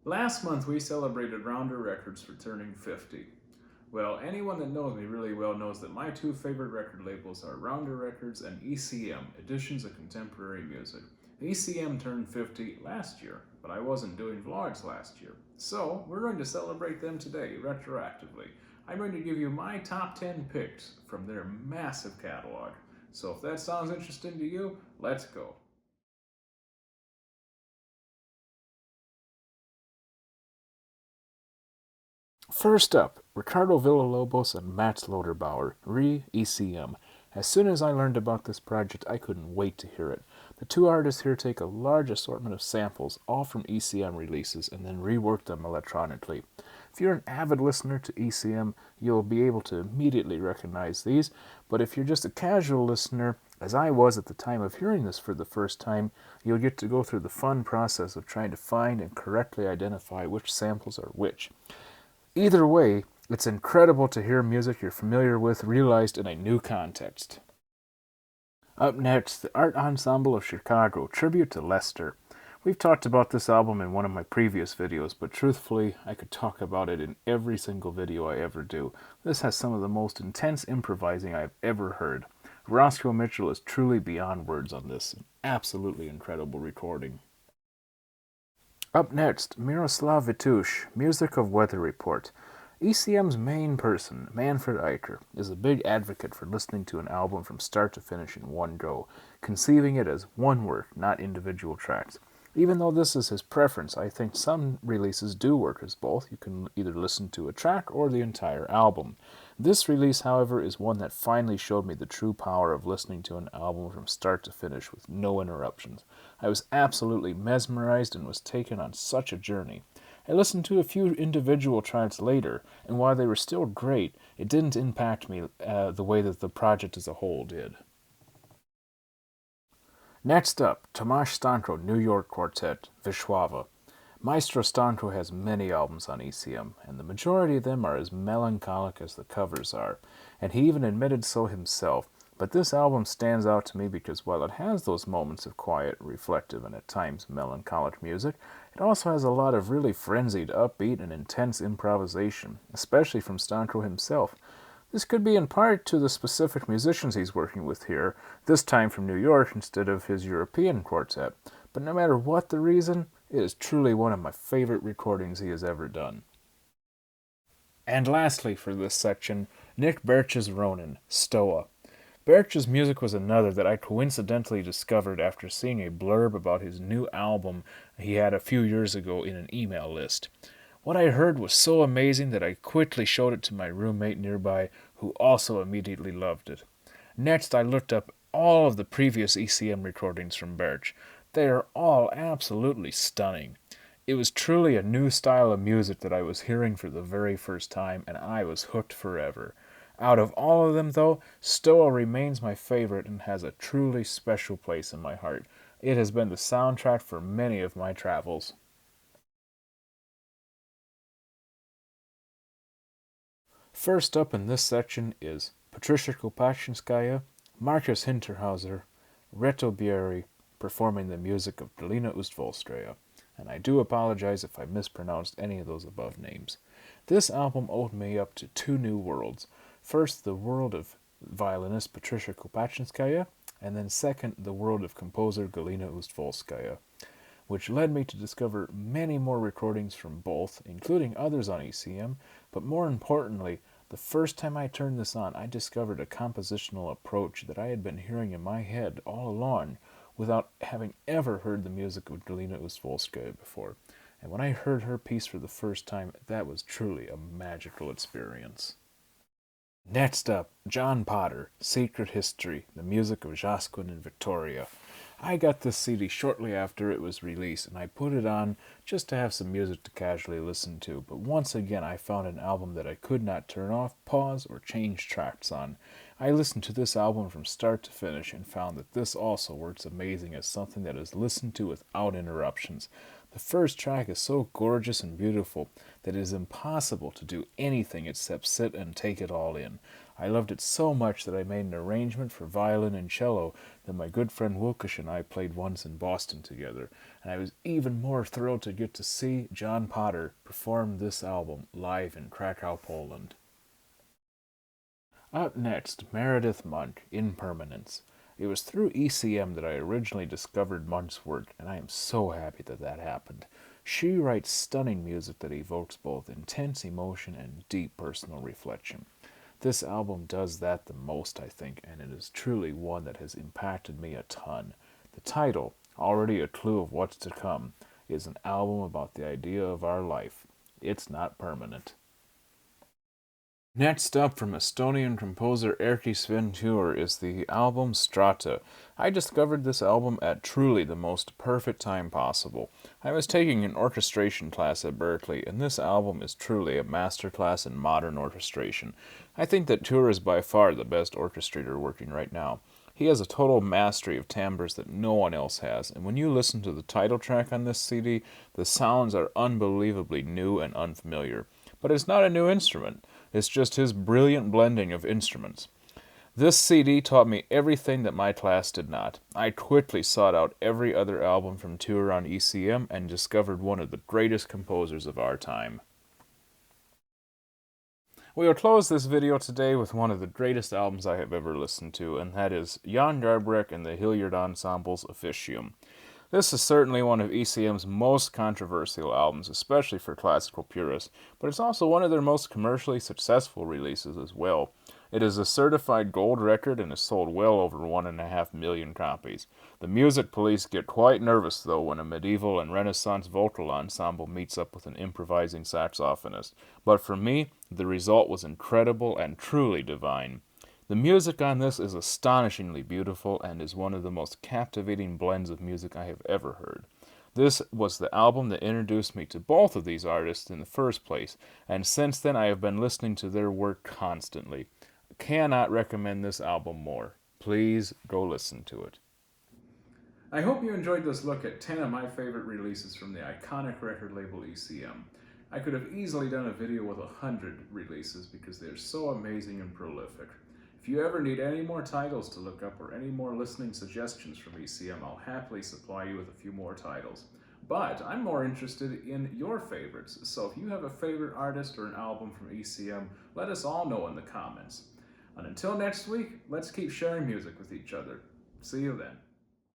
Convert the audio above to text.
Last month we celebrated Rounder Records for turning 50. Well, anyone that knows me really well knows that my two favorite record labels are Rounder Records and ECM, Editions of Contemporary Music. ECM turned 50 last year, but I wasn't doing vlogs last year. So, we're going to celebrate them today, retroactively. I'm going to give you my top 10 picks from their massive catalog. So if that sounds interesting to you, let's go. First up, Ricardo Villalobos and Mats Loderbauer, re-ECM. As soon as I learned about this project, I couldn't wait to hear it. The two artists here take a large assortment of samples, all from ECM releases, and then rework them electronically. If you're an avid listener to ECM, you'll be able to immediately recognize these, but if you're just a casual listener, as I was at the time of hearing this for the first time, you'll get to go through the fun process of trying to find and correctly identify which samples are which. Either way, it's incredible to hear music you're familiar with realized in a new context. Up next, the Art Ensemble of Chicago, Tribute to Lester. We've talked about this album in one of my previous videos, but truthfully, I could talk about it in every single video I ever do. This has some of the most intense improvising I've ever heard. Roscoe Mitchell is truly beyond words on this. An absolutely incredible recording. Up next, Miroslav Vitush, Music of Weather Report. ECM's main person, Manfred Eicher, is a big advocate for listening to an album from start to finish in one go, conceiving it as one work, not individual tracks. Even though this is his preference, I think some releases do work as both. You can either listen to a track or the entire album. This release, however, is one that finally showed me the true power of listening to an album from start to finish with no interruptions. I was absolutely mesmerized and was taken on such a journey. I listened to a few individual tracks later, and while they were still great, it didn't impact me the way that the project as a whole did. Next up, Tomas Stancrow, New York Quartet, Vyshwava. Maestro Stancrow has many albums on ECM, and the majority of them are as melancholic as the covers are, and he even admitted so himself. But this album stands out to me because while it has those moments of quiet, reflective, and at times melancholic music, it also has a lot of really frenzied, upbeat, and intense improvisation, especially from Stancrow himself. This could be in part to the specific musicians he's working with here, this time from New York instead of his European quartet. But no matter what the reason, it is truly one of my favorite recordings he has ever done. And lastly for this section, Nick Burch's Ronin, Stoa. Burch's music was another that I coincidentally discovered after seeing a blurb about his new album he had a few years ago in an email list. What I heard was so amazing that I quickly showed it to my roommate nearby, who also immediately loved it. Next, I looked up all of the previous ECM recordings from Burch. They are all absolutely stunning. It was truly a new style of music that I was hearing for the very first time, and I was hooked forever. Out of all of them, though, Stoa remains my favorite and has a truly special place in my heart. It has been the soundtrack for many of my travels. First up in this section is Patricia Kopachinskaya, Marcus Hinterhauser, Reto Bieri, performing the music of Galina Ustvolstraya, and I do apologize if I mispronounced any of those above names. This album opened me up to two new worlds. First, the world of violinist Patricia Kopachinskaya, and then second, the world of composer Galina Ustvolskaya, which led me to discover many more recordings from both, including others on ECM, but more importantly, the first time I turned this on, I discovered a compositional approach that I had been hearing in my head all along without having ever heard the music of Galina Ustvolskaya before. And when I heard her piece for the first time, that was truly a magical experience. Next up, John Potter, Secret History, the music of Josquin and Victoria. I got this CD shortly after it was released, and I put it on just to have some music to casually listen to, but once again I found an album that I could not turn off, pause, or change tracks on. I listened to this album from start to finish and found that this also works amazing as something that is listened to without interruptions. The first track is so gorgeous and beautiful that it is impossible to do anything except sit and take it all in. I loved it so much that I made an arrangement for violin and cello that my good friend Łukasz and I played once in Boston together, and I was even more thrilled to get to see John Potter perform this album live in Krakow, Poland. Up next, Meredith Monk, Impermanence. It was through ECM that I originally discovered Monk's work, and I am so happy that that happened. She writes stunning music that evokes both intense emotion and deep personal reflection. This album does that the most, I think, and it is truly one that has impacted me a ton. The title, already a clue of what's to come, is an album about the idea of our life. It's not permanent. Next up from Estonian composer Erki Satie is the album Strata. I discovered this album at truly the most perfect time possible. I was taking an orchestration class at Berkeley, and this album is truly a masterclass in modern orchestration. I think that Ture is by far the best orchestrator working right now. He has a total mastery of timbres that no one else has, and when you listen to the title track on this CD, the sounds are unbelievably new and unfamiliar. But it's not a new instrument. It's just his brilliant blending of instruments. This CD taught me everything that my class did not. I quickly sought out every other album from Ture on ECM and discovered one of the greatest composers of our time. We will close this video today with one of the greatest albums I have ever listened to, and that is Jan Garbarek and the Hilliard Ensemble's Officium. This is certainly one of ECM's most controversial albums, especially for classical purists, but it's also one of their most commercially successful releases as well. It is a certified gold record and has sold well over 1.5 million copies. The music police get quite nervous, though, when a medieval and Renaissance vocal ensemble meets up with an improvising saxophonist. But for me, the result was incredible and truly divine. The music on this is astonishingly beautiful and is one of the most captivating blends of music I have ever heard. This was the album that introduced me to both of these artists in the first place, and since then I have been listening to their work constantly. I cannot recommend this album more. Please go listen to it. I hope you enjoyed this look at 10 of my favorite releases from the iconic record label ECM. I could have easily done a video with 100 releases because they are so amazing and prolific. If you ever need any more titles to look up or any more listening suggestions from ECM, I'll happily supply you with a few more titles. But I'm more interested in your favorites, so if you have a favorite artist or an album from ECM, let us all know in the comments. And until next week, let's keep sharing music with each other. See you then.